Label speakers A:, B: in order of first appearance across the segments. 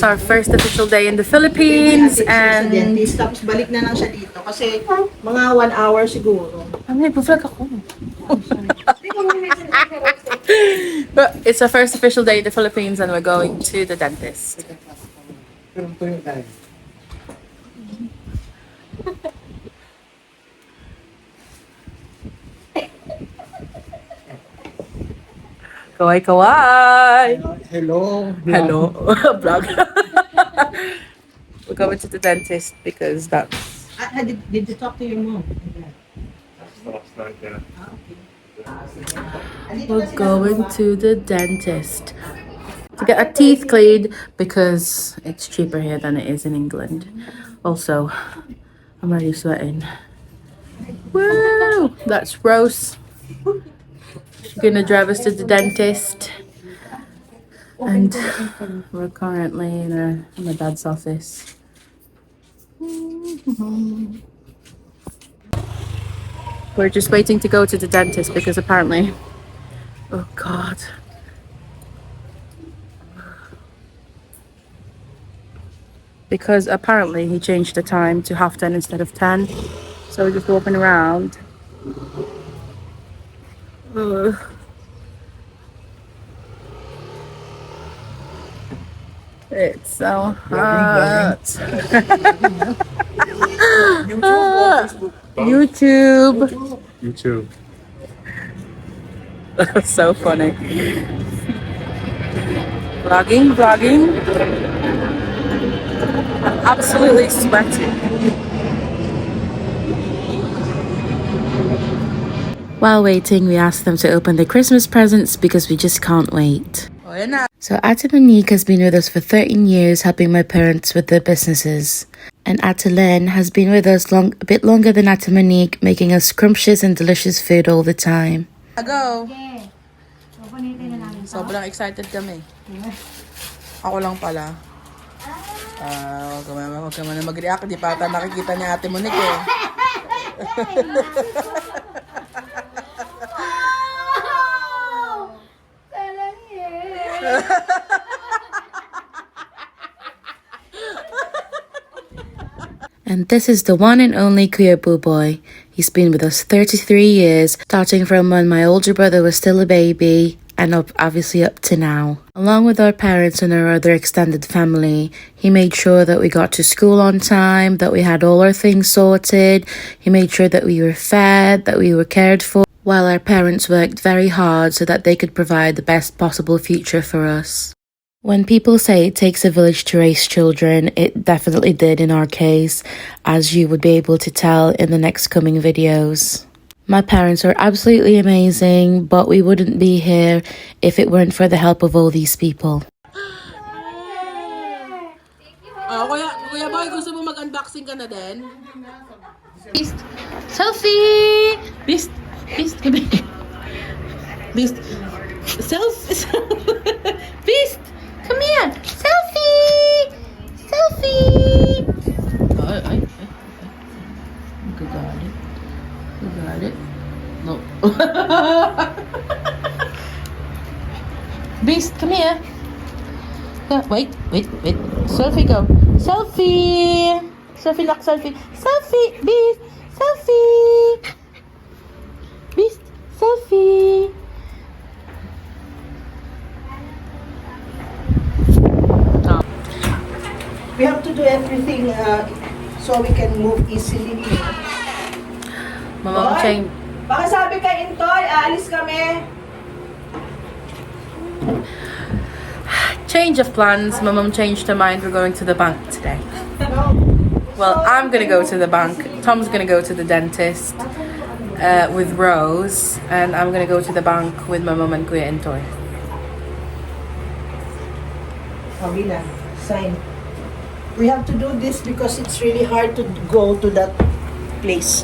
A: our first official day in the Philippines, and
B: tapos balik na lang siya dito kasi mga 1 hour siguro.
A: may vlog ako. But it's our first official day in the Philippines, and we're going to the dentist. Kawai kawai.
B: Hello.
A: Hello. Vlog. We're going to the dentist because that's...
B: Did you talk to your mom?
A: We're going to the dentist to get our teeth cleaned because it's cheaper here than it is in England. Also, I'm already sweating. Woo! That's Rose. She's gonna drive us to the dentist. And we're currently in my dad's office. We're just waiting to go to the dentist because apparently... Oh God. Because apparently he changed the time to 10:30 instead of 10. So we're just walking around. Ugh. It's so hot. YouTube. So funny. Vlogging. I'm absolutely sweating. While waiting, we asked them to open the Christmas presents because we just can't wait. So Ate Monique has been with us for 13 years, helping my parents with their businesses. And Ate Len has been with us a bit longer than Ate Monique, making us scrumptious and delicious food all the time. Go! Sobrang excited kami. Ako lang pala. Huwag ka man mag-react. Di pa ata nakikita ni Ate Monique eh. And this is the one and only Kuya Boo Boy. He's been with us 33 years, starting from when my older brother was still a baby, and obviously up to now. Along with our parents and our other extended family, he made sure that we got to school on time, that we had all our things sorted. He made sure that we were fed, that we were cared for, while our parents worked very hard so that they could provide the best possible future for us. When people say it takes a village to raise children, it definitely did in our case, as you would be able to tell in the next coming videos. My parents are absolutely amazing, but we wouldn't be here if it weren't for the help of all these people. Kuya Boy, gusto mo mag-unboxing ka na din? Beast! Selfie! Beast! Come here! Beast! Selfie! Beast! Come here! Selfie! Selfie! Ay. You got it. No. Beast, come here. Wait. Selfie, go. Selfie! Selfie, lock, selfie. Selfie! Beast! Selfie! Beast! Selfie!
B: We have to do everything so we can move easily.
A: Mama, change.
B: Baka sabi kay Intoy, aalis kami.
A: Change of plans. My mum changed her mind. We're going to the bank today. Well, I'm gonna go to the bank. Tom's gonna go to the dentist with Rose, and I'm gonna go to the bank with my mum and Kuya Intoy.
B: Kabila, sign. We have to do this because it's really hard to go to that place.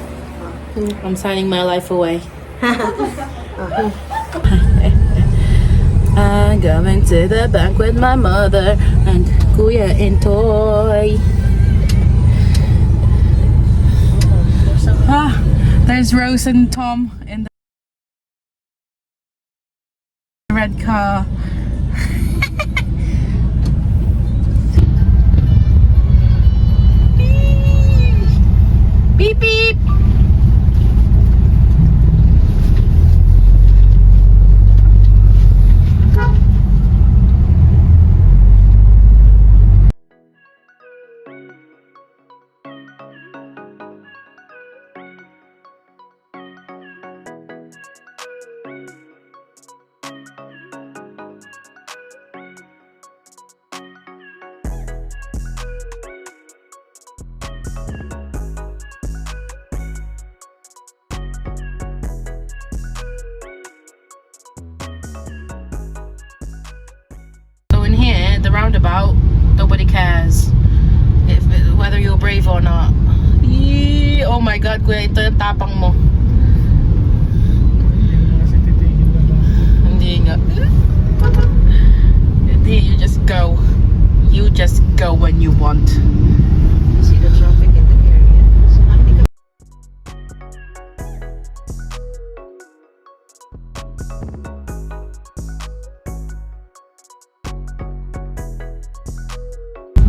A: I'm signing my life away. I'm going to the bank with my mother and Kuya Intoy. There's Rose and Tom in the red car. the roundabout, nobody cares whether you're brave or not. Yee! Oh my God, kuya, ito yung tapang mo. Hindi nga. Hindi, you just go. You just go when you want.
B: See the traffic in the area. So, hindi ka...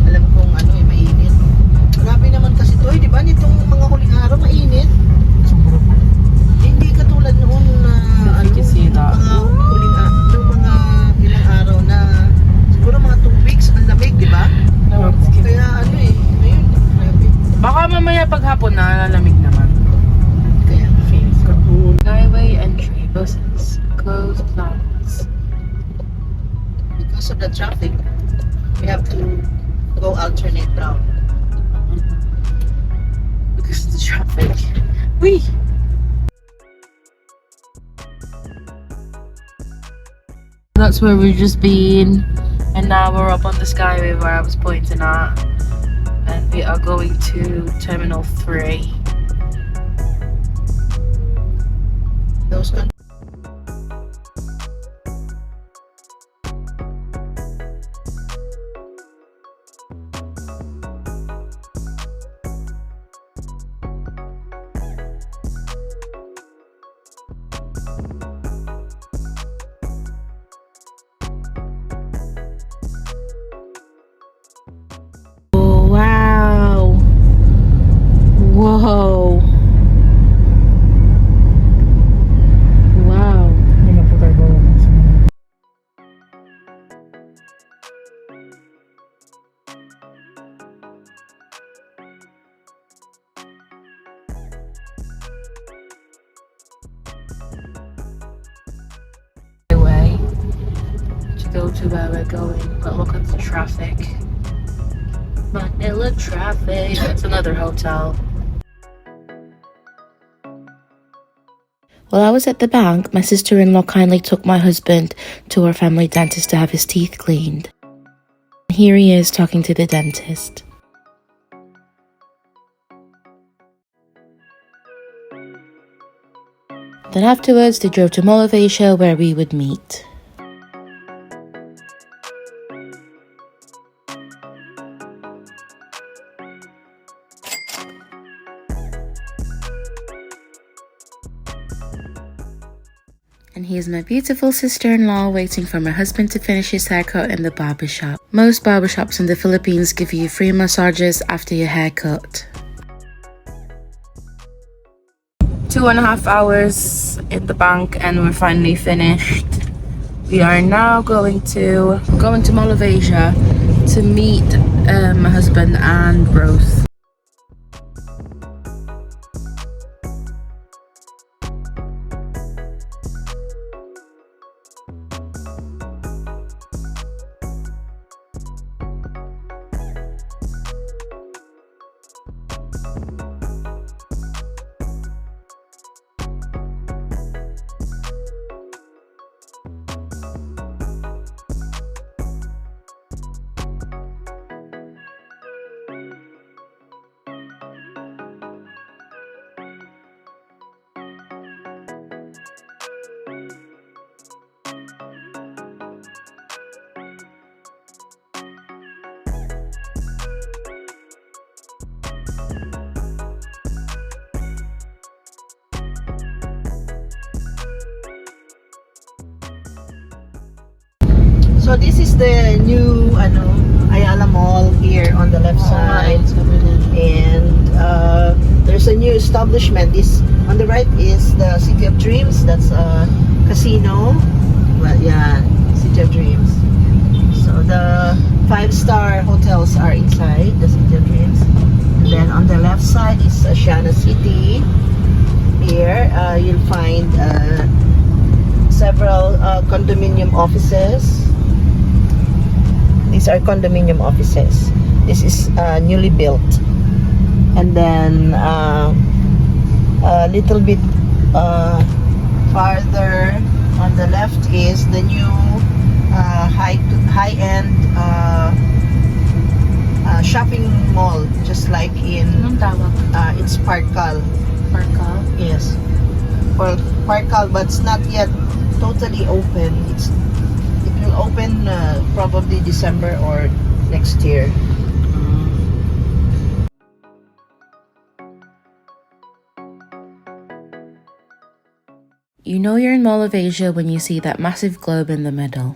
B: Alam kong ano mainit. Grabe naman kasi to, di ba? Nitong mga huling araw mainit. Hindi katulad noon na mga huling nung mga ilang araw na siguro mga 2 weeks ang lamig, di ba? Kaya ano ngayon, grabe.
A: Baka mamaya paghapon na lalamig naman.
B: Kaya
A: Skyway entry buses closed lines.
B: because of the traffic, we have to go alternate route.
A: Because of the traffic. Whee! That's where we've just been, and now we're up on the Skyway where I was pointing at, and we are going to Terminal 3.
B: Those
A: Oh, wow! Whoa! Wow! Way to go to where we're going, but look at the traffic. Manila traffic. That's another hotel. While I was at the bank, my sister-in-law kindly took my husband to our family dentist to have his teeth cleaned. Here he is talking to the dentist. Then afterwards, they drove to Mall of Asia where we would meet. And here's my beautiful sister-in-law waiting for my husband to finish his haircut in the barbershop. Most barbershops in the Philippines give you free massages after your haircut. 2.5 hours in the bank and we're finally finished. We are now going to Mall of Asia to meet my husband and Rose.
B: So this is the new Ayala Mall here on the left side, and there's a new establishment. This on the right is the City of Dreams. That's a casino. Well, yeah, City of Dreams. So the 5-star hotels are inside the City of Dreams. And then on the left side is Asiana City. Here you'll find several condominium offices. These are condominium offices. This is newly built. And then a little bit farther on the left is the new high-end shopping mall, just like in it's Parkal.
A: Parkal?
B: Yes, well, Parkal, but it's not yet totally open. It will open probably December or next year.
A: You know you're in Mall of Asia when you see that massive globe in the middle.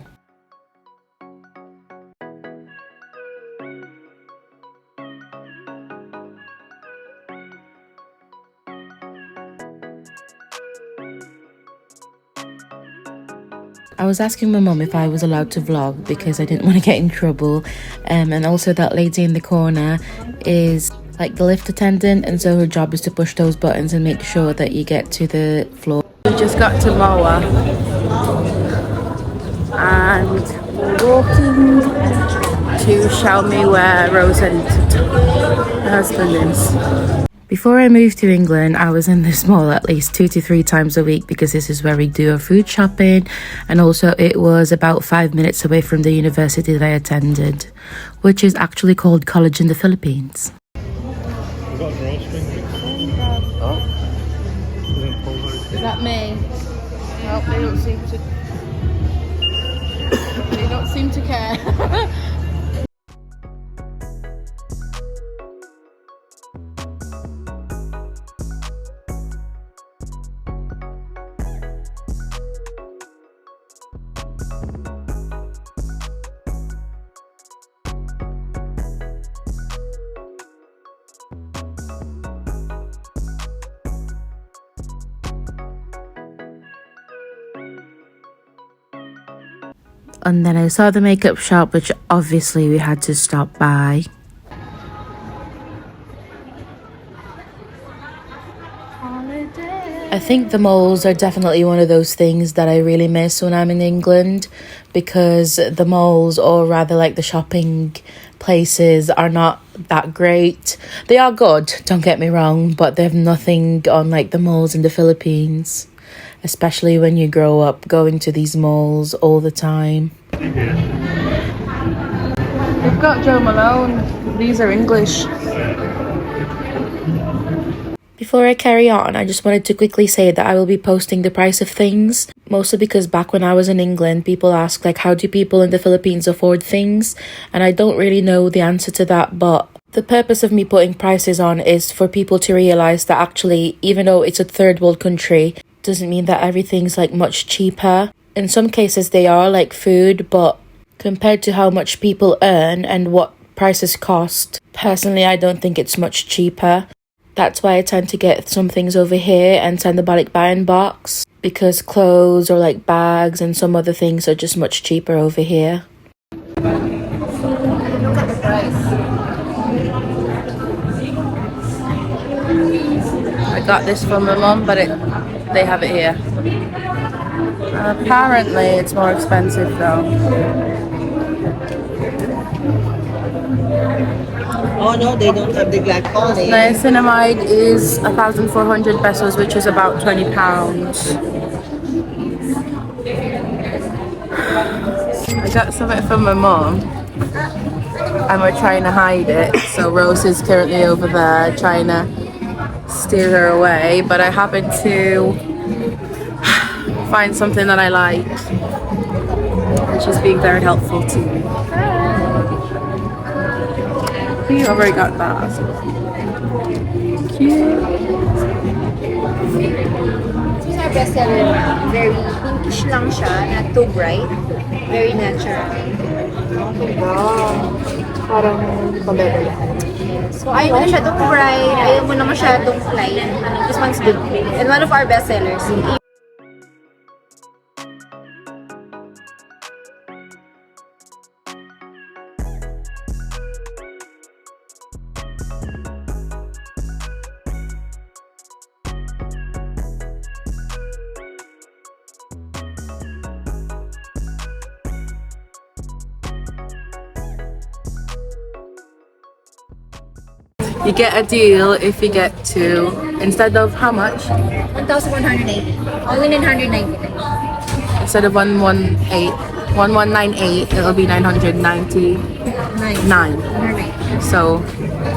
A: I was asking my mum if I was allowed to vlog because I didn't want to get in trouble, and also that lady in the corner is like the lift attendant, and so her job is to push those buttons and make sure that you get to the floor. We just got to Moa and we're walking to Xiaomi where Rose and her husband is. Before I moved to England, I was in this mall at least 2 to 3 times a week because this is where we do our food shopping, and also it was about 5 minutes away from the university that I attended, which is actually called College in the Philippines.
C: We've got a drawstring.
A: Oh,
C: Doesn't pull very
A: is that me? No, they don't seem to. They don't seem to care. And then I saw the makeup shop, which obviously we had to stop by. I think the malls are definitely one of those things that I really miss when I'm in England, because the malls, or rather like the shopping places, are not that great. They are good, don't get me wrong, but they have nothing on like the malls in the Philippines, especially when you grow up going to these malls all the time.
C: They've
A: got Joe Malone. These are English. Before I carry on, I just wanted to quickly say that I will be posting the price of things, mostly because back when I was in England, people ask like, how do people in the Philippines afford things? And I don't really know the answer to that, but the purpose of me putting prices on is for people to realize that actually, even though it's a third world country, doesn't mean that everything's like much cheaper. In some cases they are, like food, but compared to how much people earn and what prices cost, personally I don't think it's much cheaper. That's why I tend to get some things over here and send the balikbayan box, because clothes or like bags and some other things are just much cheaper over here.
B: Look at the price.
A: I got this from my mum, but they have it here. Apparently it's more expensive though.
B: Oh no, they don't have the glycol.
A: Niacinamide is 1,400 pesos, which is about £20. I got something from my mom and we're trying to hide it, so Rose is currently over there trying to steer her away, but I happened to find something that I like and she's being very helpful to me. You already got that. Cute.
D: This is our bestseller. Very pinkish lang siya, not too bright. Very natural.
B: Wow. Parang pabebe.
D: So ayaw mo na masyadong bright, ayaw mo na masyadong plain. This one's good. And one of our bestsellers.
A: You get a deal if you get two, instead of how much?
D: 1,180. Only 999.
A: Instead of 118. 1198, it'll be 999. So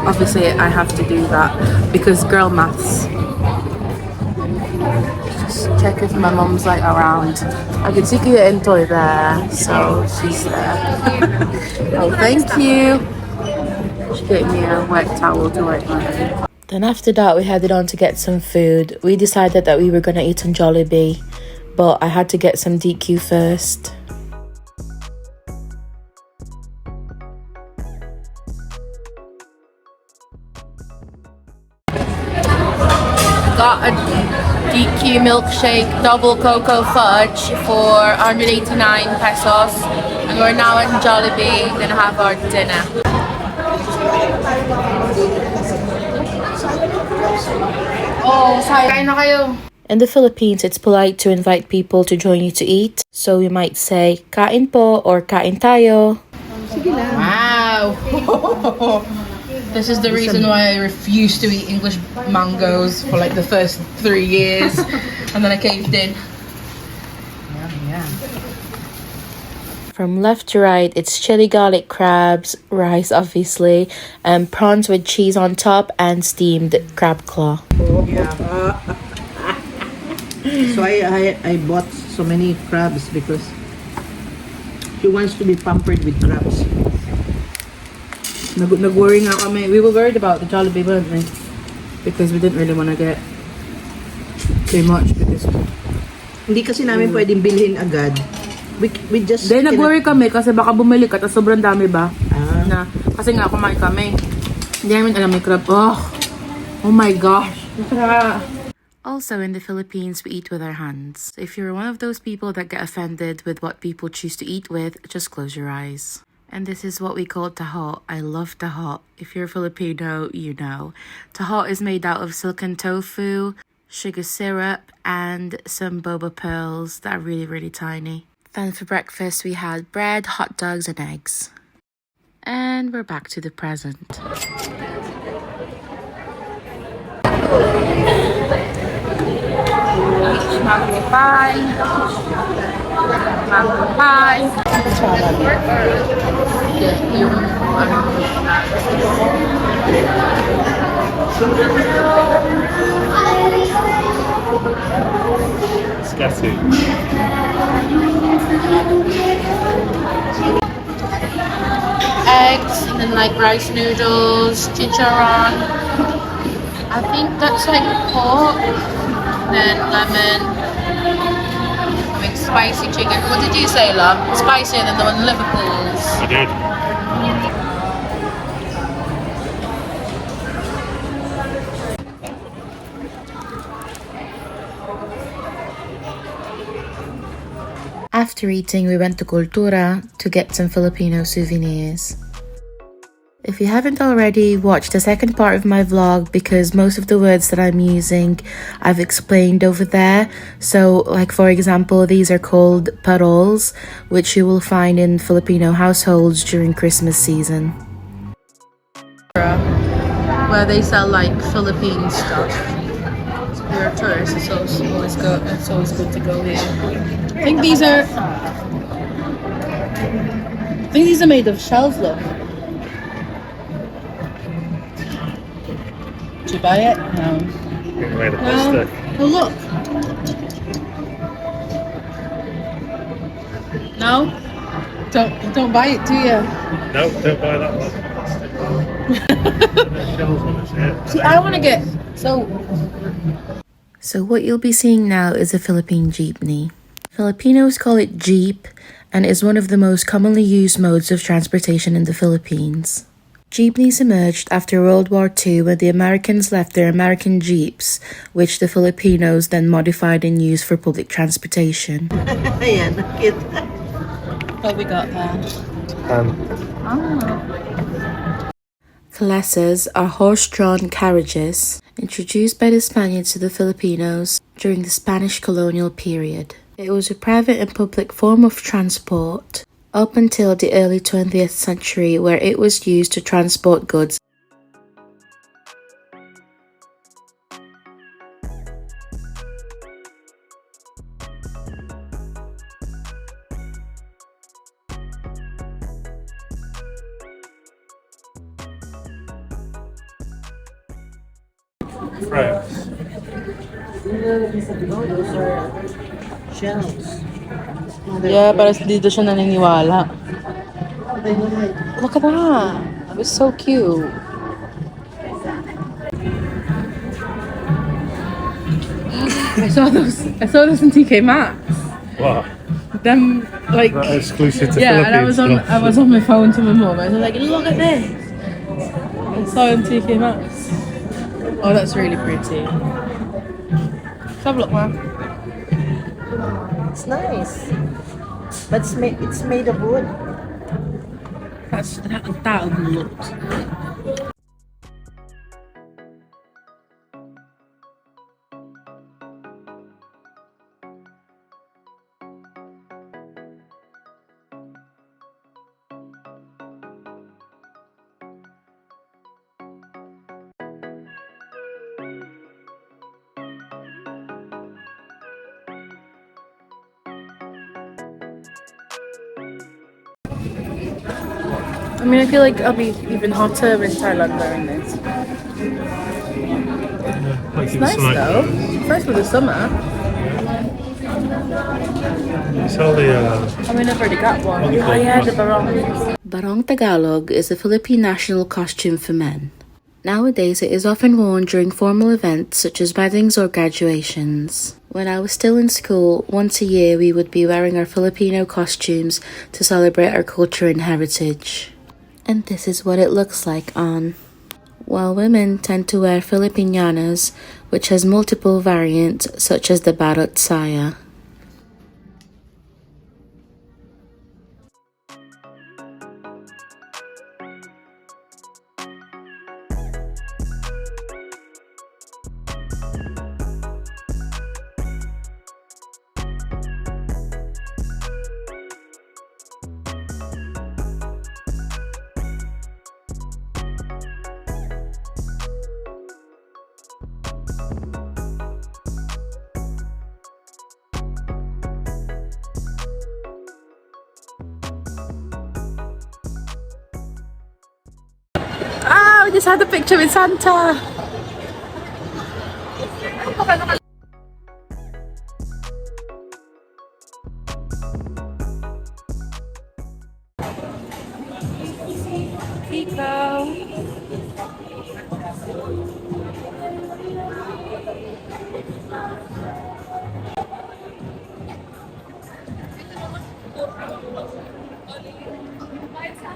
A: obviously I have to do that because girl maths. Just check if my mom's like around. I can see Kia and Toy there, so she's there. Oh, thank you. She gave me a wet towel to wipe my hair. Then after that, we headed on to get some food. We decided that we were gonna eat on Jollibee, but I had to get some DQ first. Got a DQ milkshake, double cocoa fudge for 189 pesos. And we're now in Jollibee, gonna have our dinner. Oh, kain na kayo. In the Philippines, it's polite to invite people to join you to eat. So we might say, kain po or kain tayo. Wow! This is the reason why I refused to eat English mangoes for like the first 3 years. And then I caved in. From left to right, it's chili garlic crabs, rice obviously, and prawns with cheese on top and steamed crab claw.
B: So I bought so many crabs because she wants to be pampered with crabs.
A: Nag-worry nga kami. We were worried about the Jollibee, weren't we? Because we didn't really want to get too much because
B: Hindi kasi namin pwedeng bilhin agad. We just...
A: then nag-worry kami kasi baka bumili ka tapos sobrang dami ba?
B: Ah.
A: Na, kasi nga kumain kami. Hindi namin alam may crab. Oh my gosh. Also in the Philippines, we eat with our hands. If you're one of those people that get offended with what people choose to eat with, just close your eyes. And this is what we call taho. I love taho. If you're Filipino, you know. Taho is made out of silken tofu, sugar syrup, and some boba pearls that are really, really tiny. Then for breakfast, we had bread, hot dogs, and eggs. And we're back to the present. Mango pie. Mango pie.
C: Scatty.
A: Eggs, and then like rice noodles, chicharron. I think that's like pork. Then lemon. Having spicy chicken. What did you say, love? Spicy, and then the one Liverpool's.
C: I did.
A: After eating, we went to Cultura to get some Filipino souvenirs. If you haven't already, watch the second part of my vlog because most of the words that I'm using I've explained over there. So like for example, these are called paroles, which you will find in Filipino households during Christmas season. Where they sell like Philippine stuff. So if you're a tourist, it's always good to go here. I think these are made of shells, look. Did you buy it? No.
C: Made of plastic.
A: Oh, look. No? Don't buy it, do you?
C: No, don't buy that one. Shells on its head.
A: See, I want to get... So what you'll be seeing now is a Philippine jeepney. Filipinos call it jeep and is one of the most commonly used modes of transportation in the Philippines. Jeepneys emerged after World War II when the Americans left their American Jeeps, which the Filipinos then modified and used for public transportation.
B: Ayan, cute.
A: What we got there? Calesas are horse-drawn carriages introduced by the Spaniards to the Filipinos during the Spanish colonial period. It was a private and public form of transport up until the early 20th century, where it was used to transport goods.
C: Frames.
B: Oh, those are shells.
A: Yeah, pero dito siya naniniwala. Look at that. That was so cute. I saw those. I saw those in TK Maxx.
C: Wow.
A: Them like
C: That exclusive to
A: yeah, and
C: Philippines stuff.
A: I was on my phone to my mum. I was like, look at this. I saw it in TK Maxx. Oh, that's really pretty. Let's have a look, man.
B: It's nice. But it's made of wood.
A: That looks. I mean, I feel like I'll be even hotter in Thailand wearing this.
C: It's
A: Nice though. Nice for the summer.
C: It's all the
A: I mean, I've already got one.
C: All the
A: Oh yeah, the
C: clothes.
A: barong. Barong Tagalog is a Philippine national costume for men. Nowadays, it is often worn during formal events such as weddings or graduations. When I was still in school, once a year we would be wearing our Filipino costumes to celebrate our culture and heritage. And this is what it looks like on. While women tend to wear Filipiñanas, which has multiple variants such as the Barot Saya. Ah, we just had a picture with Santa.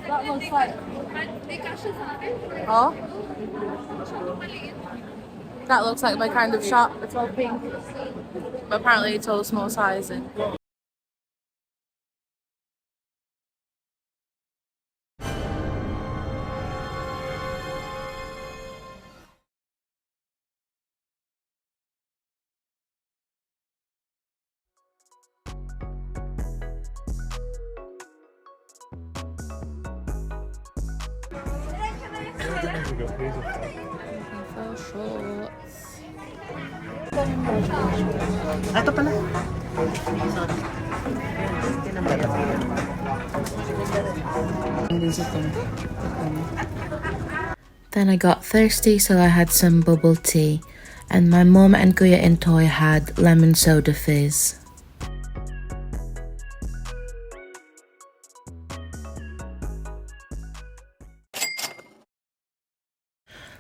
A: That looks like. Oh? That looks like my kind of shop. It's all pink. But apparently it's all small sizing.
B: Ito pala.
A: Then I got thirsty, so I had some bubble tea. And my mum and Kuya and Toy had lemon soda fizz.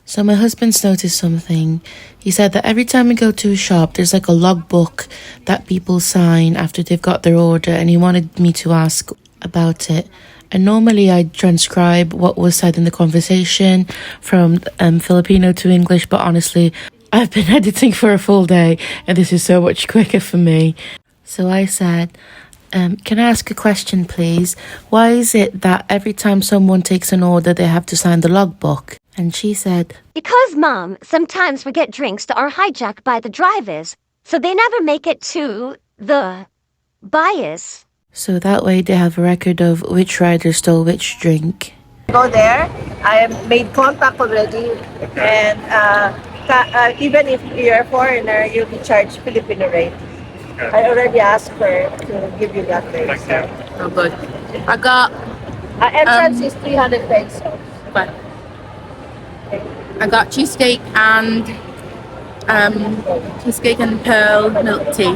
A: So my husband's noticed something. He said that every time we go to a shop, there's like a logbook that people sign after they've got their order, and he wanted me to ask about it. And normally I transcribe what was said in the conversation from Filipino to English, but honestly, I've been editing for a full day, and this is so much quicker for me. So I said, can I ask a question, please? Why is it that every time someone takes an order, they have to sign the logbook? And she said,
E: Because, Mom, sometimes we get drinks that are hijacked by the drivers, so they never make it to the buyers.
A: so that way they have a record of which rider stole which drink.
B: Go there. I have made contact already. And even if you're a foreigner, you'll be charged Filipino rate. I already asked her to give you that rate.
C: Thank you.
A: Oh, good. I got
B: Entrance is 300 pesos.
A: I got cheesesteak and cheesecake and pearl milk tea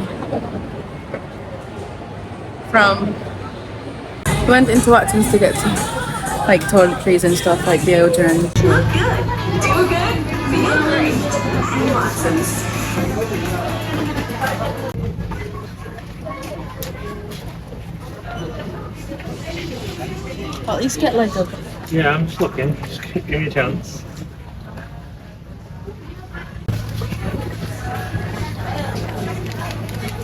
A: from. We went into Watson's to get some like toiletries and stuff like deodorant.
F: Look good, do good, feel great. Watson's.
A: At least get like a.
C: Yeah, I'm just looking. Just give me a chance.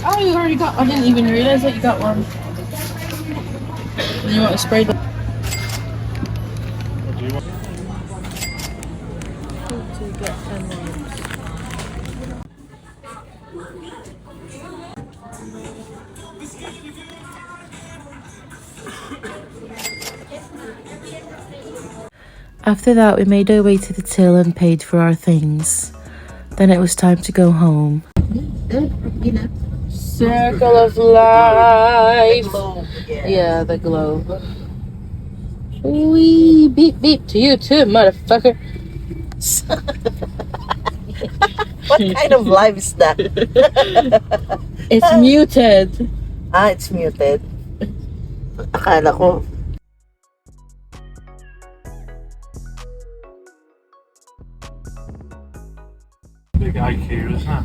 A: Oh, you already got. I didn't even realize that you got one. And you want to spray the.
C: What do you want?
A: After that, we made our way to the till and paid for our things. Then it was time to go home. Circle of life. Yeah, the globe. Wee beep beep to you too, motherfucker.
B: What kind of live is that?
A: It's muted.
B: Ah, it's muted. Akala ko.
C: Big IQ, isn't it?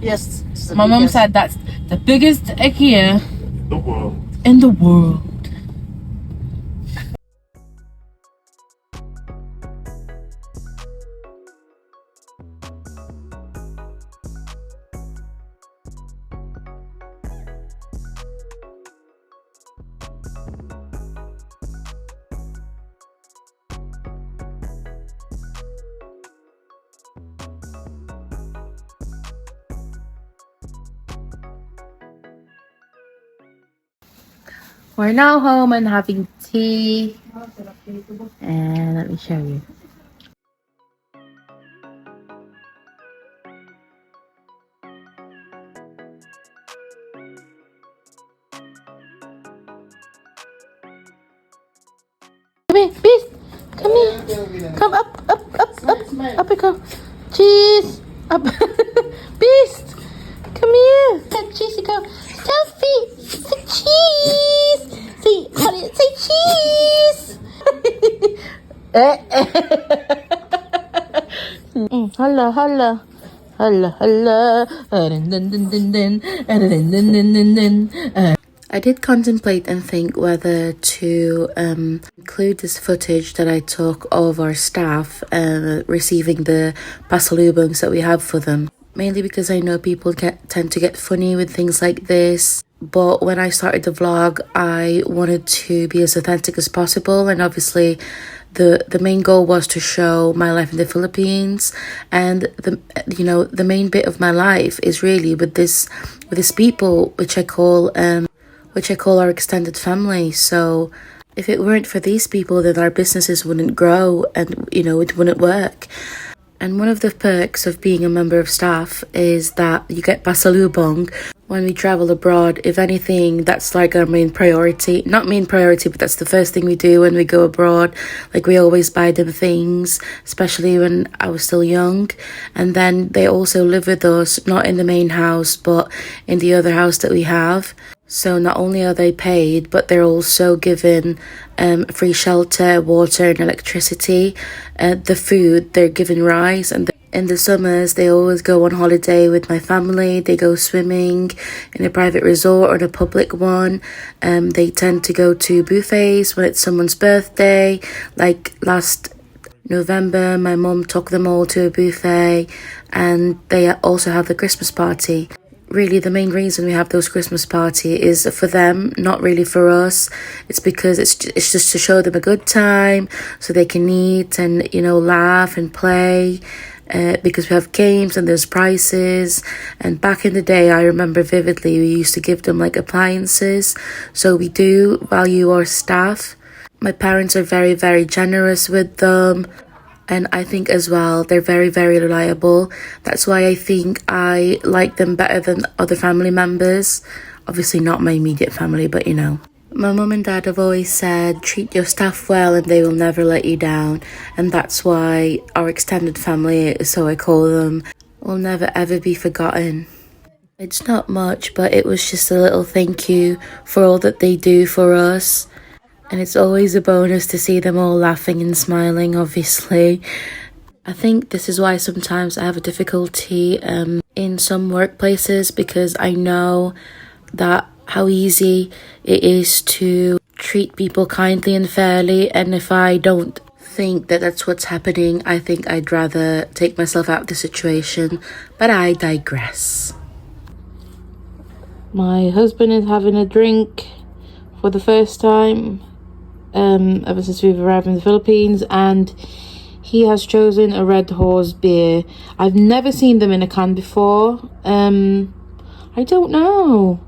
B: Yes. it's the
A: My mom
B: biggest.
A: said that's the biggest IKEA
C: The world.
A: in the world. We're now home and having tea. And let me show you. Come here, Beast. Come here. Come up, up, up, up. Up you go. Cheese. Up. Beast. Come here. Cheese, you go. Selfie. Say cheese. Say, honey, say cheese. Holla, holla. Holla, holla. I did contemplate and think whether to include this footage that I took of our staff receiving the pasalubongs that we have for them. Mainly because I know people tend to get funny with things like this. But when I started the vlog, I wanted to be as authentic as possible. And obviously, the main goal was to show my life in the Philippines. And the main bit of my life is really with this people, which I call our extended family. So if it weren't for these people, then our businesses wouldn't grow and, it wouldn't work. And one of the perks of being a member of staff is that you get pasalubong when we travel abroad. If anything, that's like our main priority. Not main priority, but that's the first thing we do when we go abroad. Like we always buy them things, especially when I was still young. And then they also live with us, not in the main house, but in the other house that we have. So not only are they paid, but they're also given free shelter, water and electricity. The food, they're given rice. And in the summers, they always go on holiday with my family. They go swimming in a private resort or a public one. They tend to go to buffets when it's someone's birthday. Like last November, my mum took them all to a buffet. And they also have the Christmas party. Really, the main reason we have those Christmas party is for them, not really for us. It's because it's just to show them a good time so they can eat and, laugh and play. Because we have games and there's prizes. And back in the day, I remember vividly, we used to give them like appliances. So we do value our staff. My parents are very, very generous with them. And I think as well, they're very, very reliable. That's why I think I like them better than other family members. Obviously not my immediate family, but My mum and dad have always said, treat your staff well and they will never let you down. And that's why our extended family, so I call them, will never ever be forgotten. It's not much, but it was just a little thank you for all that they do for us. And it's always a bonus to see them all laughing and smiling, obviously. I think this is why sometimes I have a difficulty in some workplaces, because I know that how easy it is to treat people kindly and fairly, and if I don't think that that's what's happening, I think I'd rather take myself out of the situation, but I digress. My husband is having a drink for the first time ever since we've arrived in the Philippines, and he has chosen a Red Horse beer. I've never seen them in a can before. I don't know.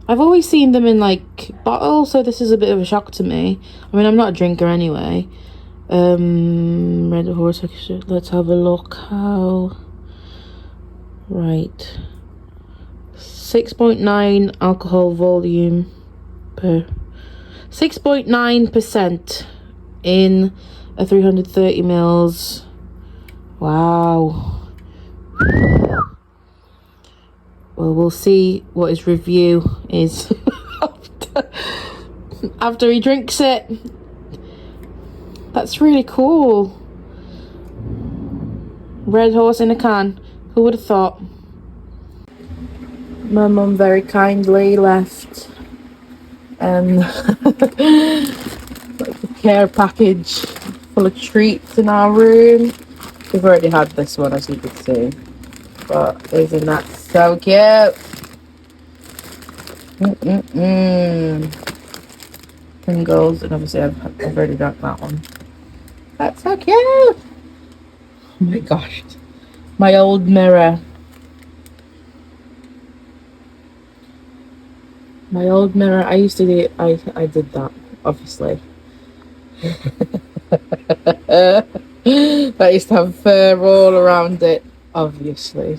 A: I've always seen them in like bottles, so this is a bit of a shock to me. I mean, I'm not a drinker anyway. Red Horse, let's have a look. How? Right. 6.9 alcohol volume per 6.9% in a 330 mils. Wow. Well, we'll see what his review is after he drinks it. That's really cool. Red Horse in a can. Who would have thought? My mum very kindly left like a care package full of treats in our room. We've already had this one, as you can see, but isn't that so cute? Pringles, and obviously I've already drank that one. That's so cute. Oh my gosh, my old mirror. My old mirror. I used to do. I did that, obviously. I used to have fur all around it, obviously.